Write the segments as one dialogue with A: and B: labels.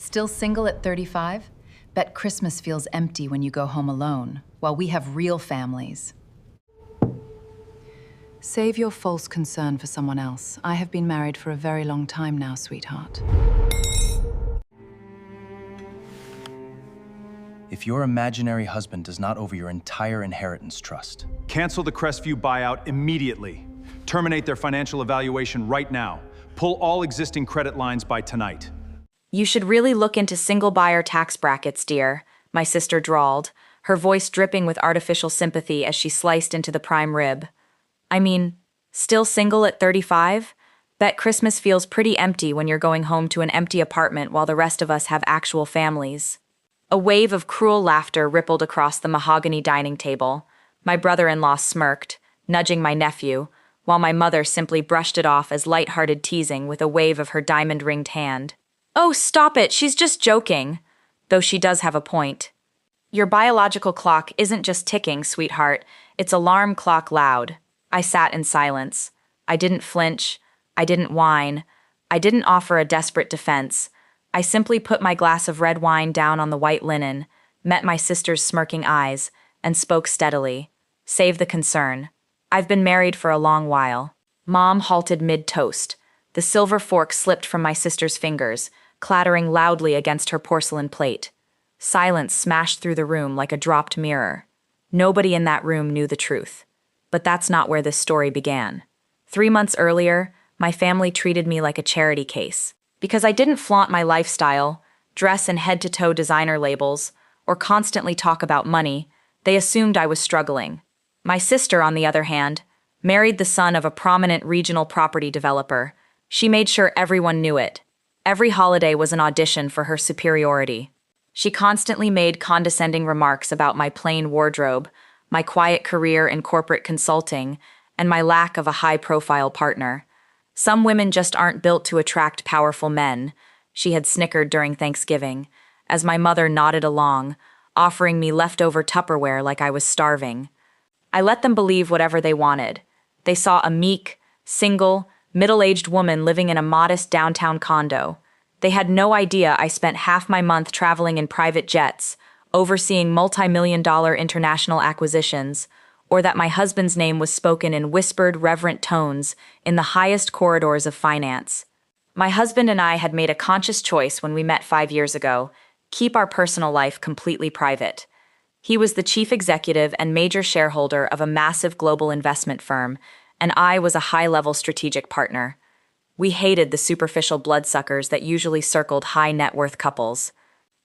A: Still single at 35? Bet Christmas feels empty when you go home alone, while we have real families. Save your false concern for someone else. I have been married for a very long time now, sweetheart.
B: If your imaginary husband does not owe your entire inheritance trust.
C: Cancel the Crestview buyout immediately. Terminate their financial evaluation right now. Pull all existing credit lines by tonight.
D: You should really look into single buyer tax brackets, dear, my sister drawled, her voice dripping with artificial sympathy as she sliced into the prime rib. I mean, still single at 35? Bet Christmas feels pretty empty when you're going home to an empty apartment while the rest of us have actual families. A wave of cruel laughter rippled across the mahogany dining table. My brother-in-law smirked, nudging my nephew, while my mother simply brushed it off as lighthearted teasing with a wave of her diamond-ringed hand. Oh, stop it, she's just joking. Though she does have a point. Your biological clock isn't just ticking, sweetheart. It's alarm clock loud. I sat in silence. I didn't flinch. I didn't whine. I didn't offer a desperate defense. I simply put my glass of red wine down on the white linen, met my sister's smirking eyes, and spoke steadily. Save the concern. I've been married for a long while. Mom halted mid-toast. The silver fork slipped from my sister's fingers, clattering loudly against her porcelain plate. Silence smashed through the room like a dropped mirror. Nobody in that room knew the truth. But that's not where this story began. 3 months earlier, my family treated me like a charity case. Because I didn't flaunt my lifestyle, dress in head-to-toe designer labels, or constantly talk about money, they assumed I was struggling. My sister, on the other hand, married the son of a prominent regional property developer. She made sure everyone knew it. Every holiday was an audition for her superiority. She constantly made condescending remarks about my plain wardrobe, my quiet career in corporate consulting, and my lack of a high-profile partner. Some women just aren't built to attract powerful men, she had snickered during Thanksgiving, as my mother nodded along, offering me leftover Tupperware like I was starving. I let them believe whatever they wanted. They saw a meek, single, middle-aged woman living in a modest downtown condo. They had no idea I spent half my month traveling in private jets, overseeing multi-million-dollar international acquisitions, or that my husband's name was spoken in whispered, reverent tones in the highest corridors of finance. My husband and I had made a conscious choice when we met 5 years ago: keep our personal life completely private. He was the chief executive and major shareholder of a massive global investment firm, and I was a high-level strategic partner. We hated the superficial bloodsuckers that usually circled high-net-worth couples.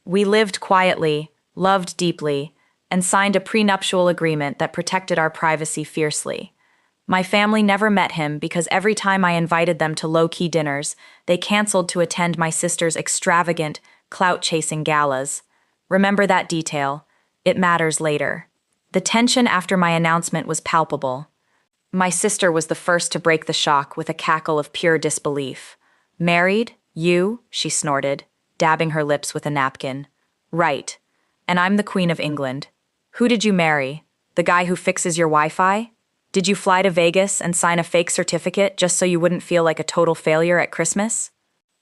D: We lived quietly, loved deeply, and signed a prenuptial agreement that protected our privacy fiercely. My family never met him because every time I invited them to low-key dinners, they canceled to attend my sister's extravagant, clout-chasing galas. Remember that detail. It matters later. The tension after my announcement was palpable. My sister was the first to break the shock with a cackle of pure disbelief. Married? You? She snorted, dabbing her lips with a napkin. Right. And I'm the Queen of England. Who did you marry? The guy who fixes your Wi-Fi? Did you fly to Vegas and sign a fake certificate just so you wouldn't feel like a total failure at Christmas?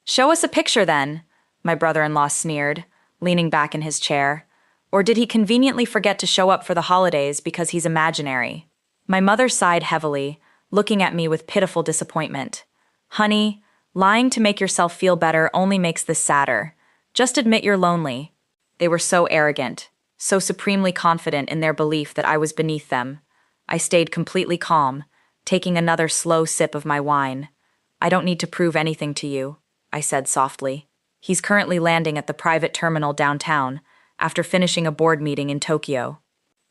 D: Show us a picture then, my brother-in-law sneered, leaning back in his chair. Or did he conveniently forget to show up for the holidays because he's imaginary? My mother sighed heavily, looking at me with pitiful disappointment. Honey, lying to make yourself feel better only makes this sadder. Just admit you're lonely. They were so arrogant, so supremely confident in their belief that I was beneath them. I stayed completely calm, taking another slow sip of my wine. I don't need to prove anything to you, I said softly. He's currently landing at the private terminal downtown, after finishing a board meeting in Tokyo.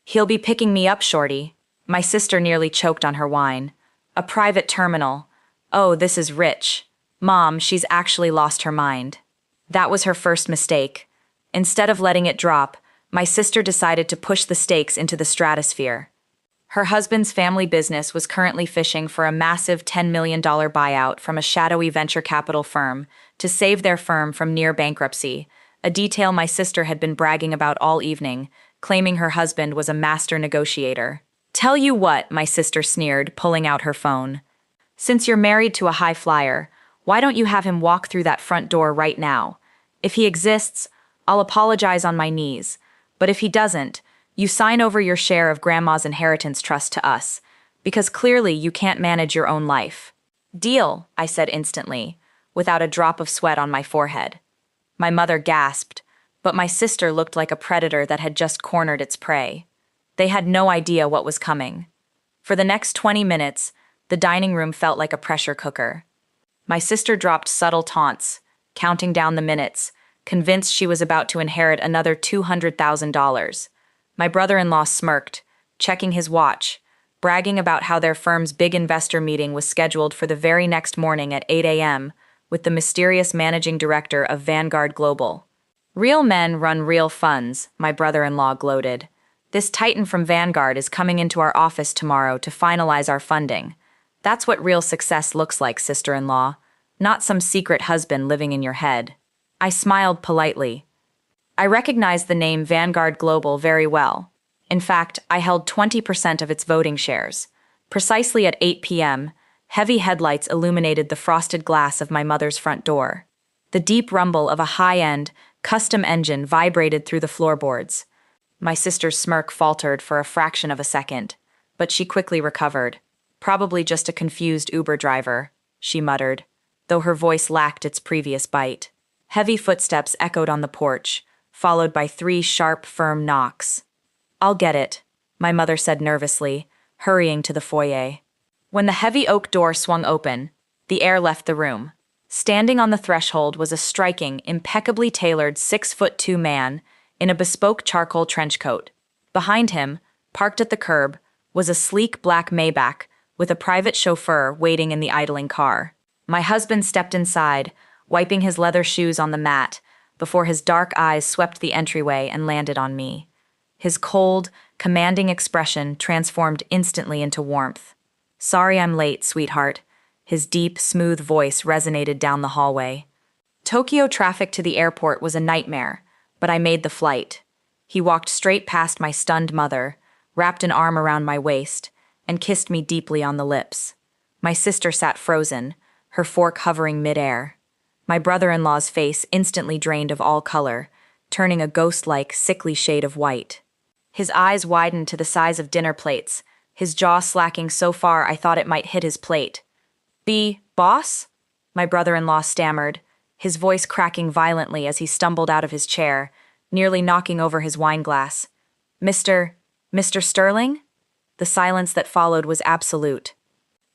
D: He'll be picking me up, shorty. My sister nearly choked on her wine. A private terminal. Oh, this is rich. Mom, she's actually lost her mind. That was her first mistake. Instead of letting it drop, my sister decided to push the stakes into the stratosphere. Her husband's family business was currently fishing for a massive $10 million buyout from a shadowy venture capital firm to save their firm from near bankruptcy, a detail my sister had been bragging about all evening, claiming her husband was a master negotiator. Tell you what, my sister sneered, pulling out her phone. Since you're married to a high flyer, why don't you have him walk through that front door right now? If he exists, I'll apologize on my knees. But if he doesn't, you sign over your share of Grandma's inheritance trust to us, because clearly you can't manage your own life. Deal, I said instantly, without a drop of sweat on my forehead. My mother gasped, but my sister looked like a predator that had just cornered its prey. They had no idea what was coming. For the next 20 minutes, the dining room felt like a pressure cooker. My sister dropped subtle taunts, counting down the minutes, convinced she was about to inherit another $200,000. My brother-in-law smirked, checking his watch, bragging about how their firm's big investor meeting was scheduled for the very next morning at 8 a.m. with the mysterious managing director of Vanguard Global. Real men run real funds, my brother-in-law gloated. This titan from Vanguard is coming into our office tomorrow to finalize our funding. That's what real success looks like, sister-in-law, not some secret husband living in your head. I smiled politely. I recognized the name Vanguard Global very well. In fact, I held 20% of its voting shares. Precisely at 8 p.m., heavy headlights illuminated the frosted glass of my mother's front door. The deep rumble of a high-end, custom engine vibrated through the floorboards. My sister's smirk faltered for a fraction of a second, but she quickly recovered. Probably just a confused Uber driver, she muttered, though her voice lacked its previous bite. Heavy footsteps echoed on the porch, followed by 3 sharp, firm knocks. I'll get it, my mother said nervously, hurrying to the foyer. When the heavy oak door swung open, the air left the room. Standing on the threshold was a striking, impeccably tailored 6'2" man in a bespoke charcoal trench coat. Behind him, parked at the curb, was a sleek black Maybach with a private chauffeur waiting in the idling car. My husband stepped inside, wiping his leather shoes on the mat, before his dark eyes swept the entryway and landed on me. His cold, commanding expression transformed instantly into warmth. "Sorry I'm late, sweetheart." His deep, smooth voice resonated down the hallway. Tokyo traffic to the airport was a nightmare, but I made the flight. He walked straight past my stunned mother, wrapped an arm around my waist, and kissed me deeply on the lips. My sister sat frozen, her fork hovering midair. My brother-in-law's face instantly drained of all color, turning a ghost-like, sickly shade of white. His eyes widened to the size of dinner plates, his jaw slacking so far I thought it might hit his plate. Boss?" My brother-in-law stammered, his voice cracking violently as he stumbled out of his chair, nearly knocking over his wine glass. Mr. Sterling?" The silence that followed was absolute.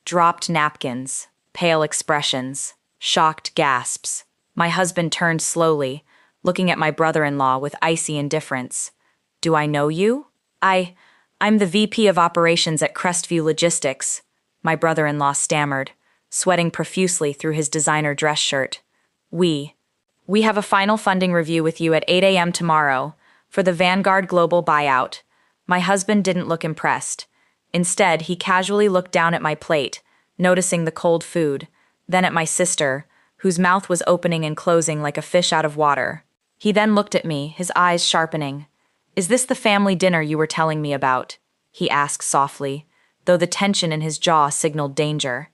D: Dropped napkins, pale expressions, shocked gasps. My husband turned slowly, looking at my brother-in-law with icy indifference. "Do I know you?" I'm the VP of Operations at Crestview Logistics," my brother-in-law stammered, sweating profusely through his designer dress shirt. We have a final funding review with you at 8 a.m. tomorrow for the Vanguard Global buyout." My husband didn't look impressed. Instead, he casually looked down at my plate, noticing the cold food, then at my sister, whose mouth was opening and closing like a fish out of water. He then looked at me, his eyes sharpening. "Is this the family dinner you were telling me about?" he asked softly, though the tension in his jaw signaled danger.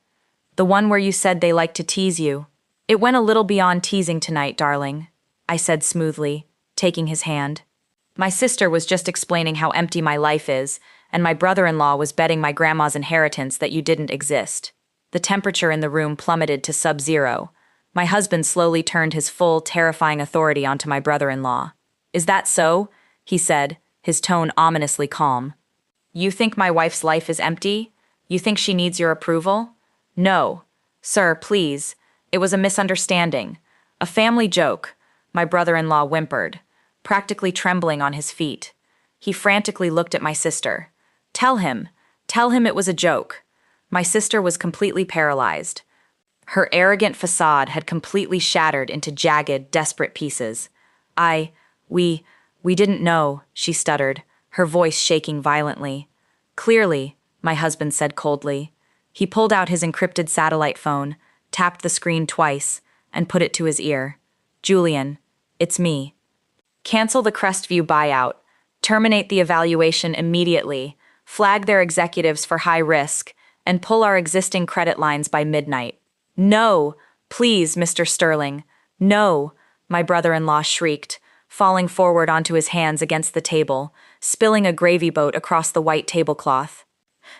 D: "The one where you said they like to tease you?" "It went a little beyond teasing tonight, darling," I said smoothly, taking his hand. My sister was just explaining how empty my life is, and my brother-in-law was betting my grandma's inheritance that you didn't exist. The temperature in the room plummeted to sub-zero. My husband slowly turned his full, terrifying authority onto my brother-in-law. "Is that so?" he said, his tone ominously calm. "You think my wife's life is empty? You think she needs your approval?" "No. Sir, please. It was a misunderstanding. A family joke," my brother-in-law whimpered, practically trembling on his feet. He frantically looked at my sister. Tell him it was a joke." My sister was completely paralyzed. Her arrogant facade had completely shattered into jagged, desperate pieces. We didn't know," she stuttered, her voice shaking violently. "Clearly," my husband said coldly. He pulled out his encrypted satellite phone, tapped the screen twice, and put it to his ear. "Julian, it's me. Cancel the Crestview buyout. Terminate the evaluation immediately. Flag their executives for high risk, and pull our existing credit lines by midnight." "No! Please, Mr. Sterling. No!" my brother-in-law shrieked, falling forward onto his hands against the table, spilling a gravy boat across the white tablecloth.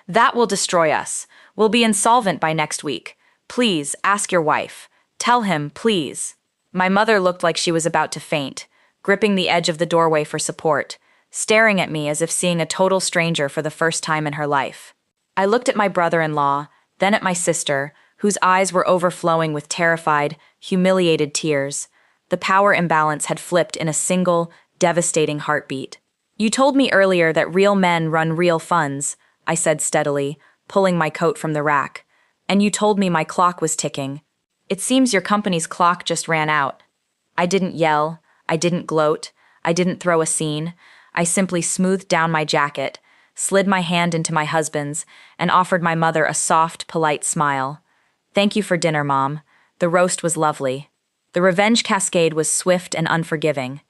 D: That will destroy us. We'll be insolvent by next week. Please, ask your wife. Tell him, please. My mother looked like she was about to faint, gripping the edge of the doorway for support, staring at me as if seeing a total stranger for the first time in her life. I looked at my brother-in-law, then at my sister, whose eyes were overflowing with terrified, humiliated tears. The power imbalance had flipped in a single, devastating heartbeat. You told me earlier that real men run real funds, I said steadily, pulling my coat from the rack. And you told me my clock was ticking. It seems your company's clock just ran out. I didn't yell. I didn't gloat. I didn't throw a scene. I simply smoothed down my jacket, slid my hand into my husband's, and offered my mother a soft, polite smile. Thank you for dinner, Mom. The roast was lovely. The revenge cascade was swift and unforgiving.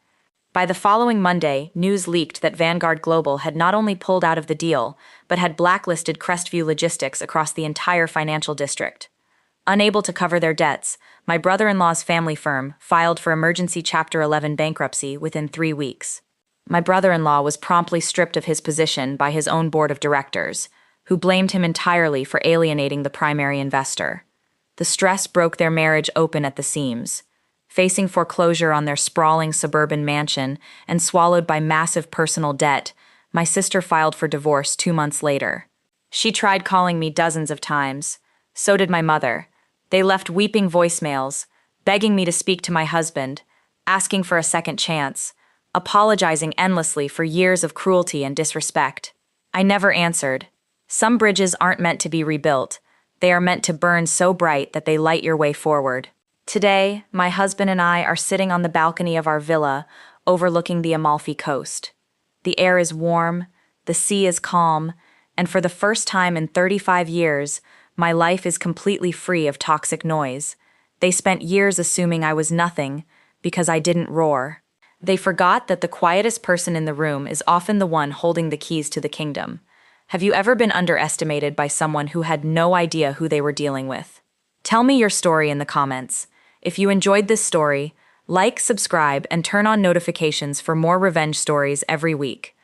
D: By the following Monday, news leaked that Vanguard Global had not only pulled out of the deal, but had blacklisted Crestview Logistics across the entire financial district. Unable to cover their debts, my brother-in-law's family firm filed for emergency Chapter 11 bankruptcy within 3 weeks. My brother-in-law was promptly stripped of his position by his own board of directors, who blamed him entirely for alienating the primary investor. The stress broke their marriage open at the seams. Facing foreclosure on their sprawling suburban mansion and swallowed by massive personal debt, my sister filed for divorce 2 months later. She tried calling me dozens of times. So did my mother. They left weeping voicemails, begging me to speak to my husband, asking for a second chance, apologizing endlessly for years of cruelty and disrespect. I never answered. Some bridges aren't meant to be rebuilt. They are meant to burn so bright that they light your way forward. Today, my husband and I are sitting on the balcony of our villa, overlooking the Amalfi Coast. The air is warm, the sea is calm, and for the first time in 35 years, my life is completely free of toxic noise. They spent years assuming I was nothing because I didn't roar. They forgot that the quietest person in the room is often the one holding the keys to the kingdom. Have you ever been underestimated by someone who had no idea who they were dealing with? Tell me your story in the comments. If you enjoyed this story, like, subscribe, and turn on notifications for more revenge stories every week.